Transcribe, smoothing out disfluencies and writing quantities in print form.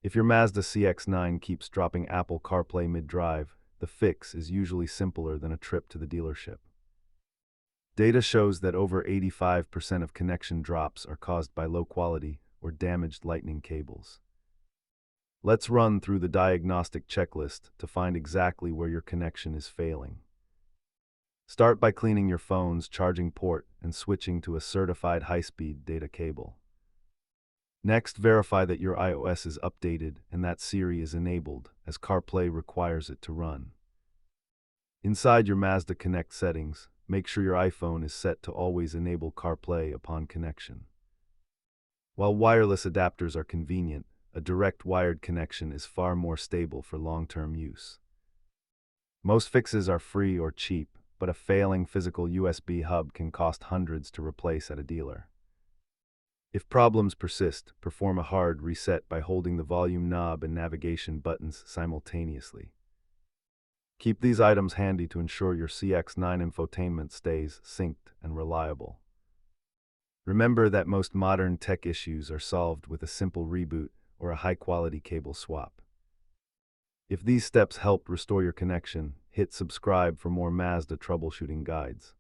If your Mazda CX-9 keeps dropping Apple CarPlay mid-drive, the fix is usually simpler than a trip to the dealership. Data shows that over 85% of connection drops are caused by low-quality or damaged lightning cables. Let's run through the diagnostic checklist to find exactly where your connection is failing. Start by cleaning your phone's charging port and switching to a certified high-speed data cable. Next, verify that your iOS is updated and that Siri is enabled, as CarPlay requires it to run. Inside your Mazda Connect settings, make sure your iPhone is set to always enable CarPlay upon connection. While wireless adapters are convenient, a direct wired connection is far more stable for long-term use. Most fixes are free or cheap, but a failing physical USB hub can cost hundreds to replace at a dealer. If problems persist, perform a hard reset by holding the volume knob and navigation buttons simultaneously. Keep these items handy to ensure your CX-9 infotainment stays synced and reliable. Remember that most modern tech issues are solved with a simple reboot or a high-quality cable swap. If these steps help restore your connection, hit subscribe for more Mazda troubleshooting guides.